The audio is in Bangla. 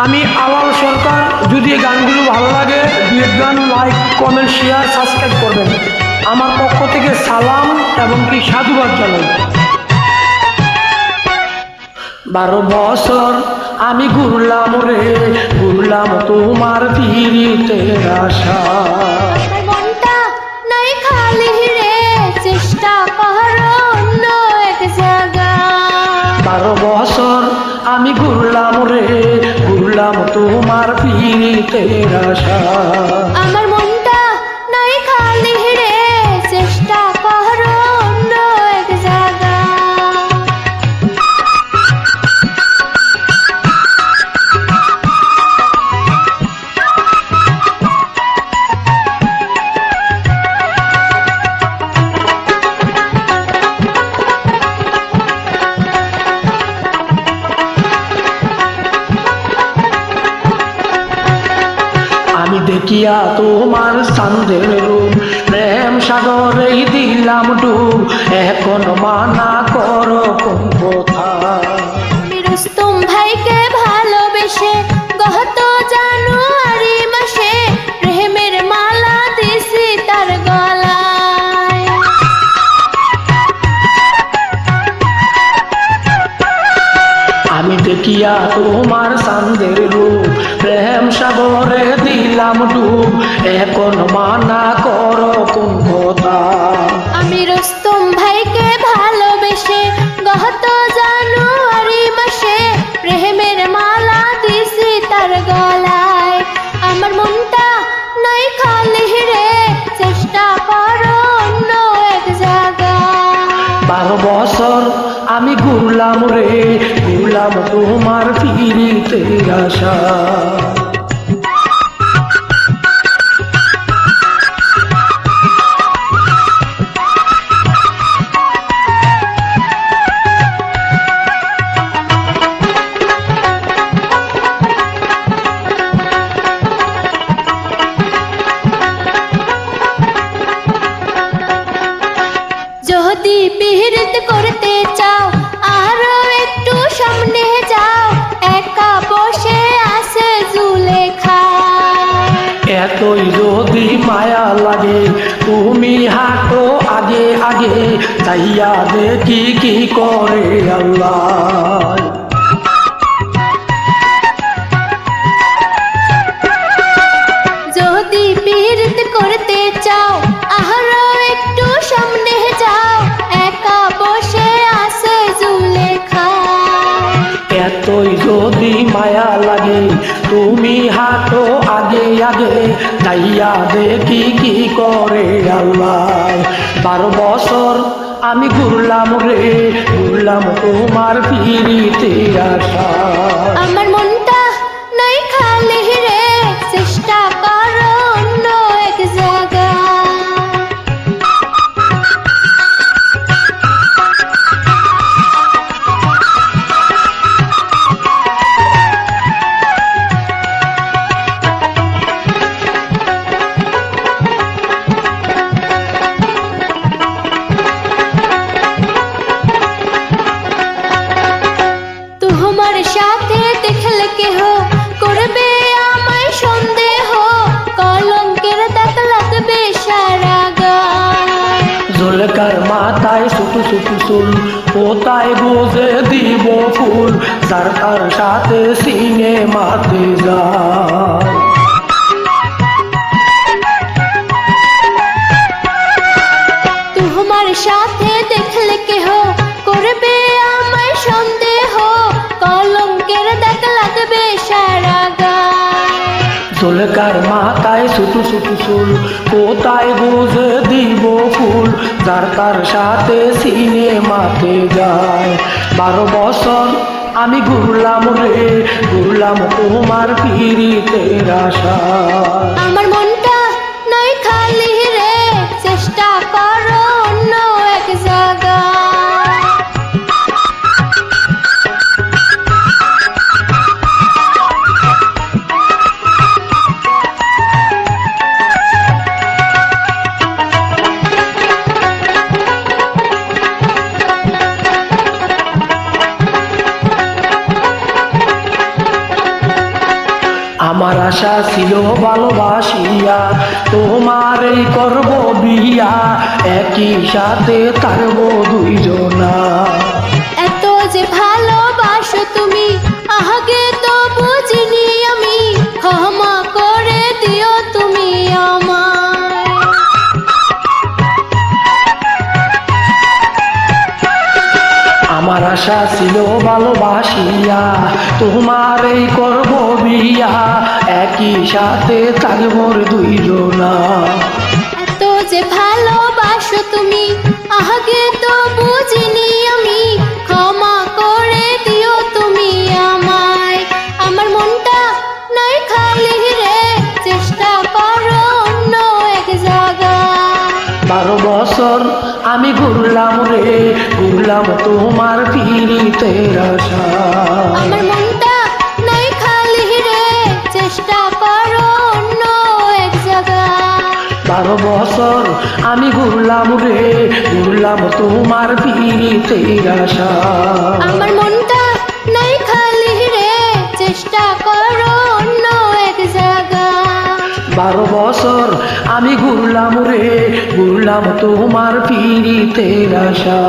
আমি আলাল সরকার। যদি এই গানগুলো ভালো লাগে ডুয়েট গান লাইক কমেন্ট শেয়ার সাবস্ক্রাইব করবেন। আমার পক্ষ থেকে সালাম এবং কি সাধুবাদ জানাই। 12 বছর আমি ঘুরলাম রে, ঘুরলাম তোমার পীড়িতের আশা। আমার মনটা নাই খালি রে, চেষ্টা করো অন্য এক জায়গা। 12 বছর আমি ঘুরলাম রে, ঘুরলাম তোমার পীড়িতের আশা। আমার মনটা নাই খালি রে, চেষ্টা করো অন্য এক জায়গা। আমি দেখিয়া তোমার চাঁদের রূপ, প্রেম সাগরেই দিলাম ডুব। এখন মানা করো কোন কথা। আমি রুস্তম ভাইকে ভালোবেসে গত জানুয়ারি মাসে প্রেমের মালা দিছি তার গলায়। আমি দেখিয়া তোমার চাঁদের রূপ, প্রেম সাগরে দিলাম ডুব। এখন মানা করো কোন কথা। আমি রুস্তম ভাইকে ভালোবেসে গত জানুয়ারি মাসে প্রেমের মালা দিছি তার গলায়। আমার মনটা নাই খালি রে, চেষ্টা করো অন্য এক জায়গা। 12 বছর আমি ঘুরলাম রে, ঘুরলাম তোমার পীড়িতের আশা। যদি পিহিরত করতে চাও আরো একটু সামনে যাও, একা বসে আছে জুলেখা। এতই যদি মায়া লাগে তুমি হাঁটো আগে আগে, যাইয়া দেখি কি করে আল্লাহ। যদি পিহিরত করতে চাও আরো একটু সামনে যাও, একা বসে আছে জুলেখা। এতই যদি মায়া লাগে তুমি হাঁটো আগে আগে, যাইয়া দেখি কি করে আল্লাহ। 12 বছর আমি ঘুরলাম রে, ঘুরলাম তোমার পীড়িতের আশা। আমার মনটা নাই খালি রে, চেষ্টা করো অন্য এক জায়গা। তোমার সাথে দেখলে কেহ করবে আমায় সন্দেহ, কলঙ্কের দাগ লাগবে সারা গায়। জুলকার মাথায় ছোট ছোট চুল, কোথায় বুঝে দিব ফুল, যার তার সাথে সিনেমাতে যায়। তোমার সাথে দেখলে কেহ করবে আমায় সন্দেহ, কলঙ্কের দাগ লাগবে সারা গায়। জুলকার মাথায় ছোট ছোট চুল, কোথায় বুঝে দিব ফুল, যার তার সাথে সিনেমাতে যায়। 12 বছর আমি ঘুরলাম রে, ঘুরলাম তোমার পীড়িতের আশা। আমার মনটা নাই খালি রে, চেষ্টা করো অন্য এক জায়গা। আমার আশা ছিল ভালোবাসিয়া তোমারই করব বিয়া, একই সাথে থাকবো দুইজনা। এত যে ভালোবাসো তুমি আগে তো বুঝিনি আমি, ক্ষমা করে দিও তুমি আমায়। আমার আশা ছিল ভালোবাসিয়া তোমারই করব বিয়া, একই সাথে থাকবো দুইজনা। এত যে ভালোবাসো তুমি আগে তো বুঝিনি আমি, ক্ষমা করে দিও তুমি আমায়। আমার মনটা নাই খালি রে, চেষ্টা করো অন্য এক জায়গা। 12 বছর আমি ঘুরলাম রে, ঘুরলাম তোমার পিরিতের আশা। আমার মনটা নাই খালি রে, চেষ্টা করো অন্য এক জায়গা। 12 বছর আমি ঘুরলাম রে, ঘুরলাম তোমার পিরিতের আশা। আমার মনটা নাই খালি রে, চেষ্টা করো অন্য এক জায়গা। 12 বছর আমি ঘুরলাম রে, ঘুরলাম তোমার পিরিতের আশা।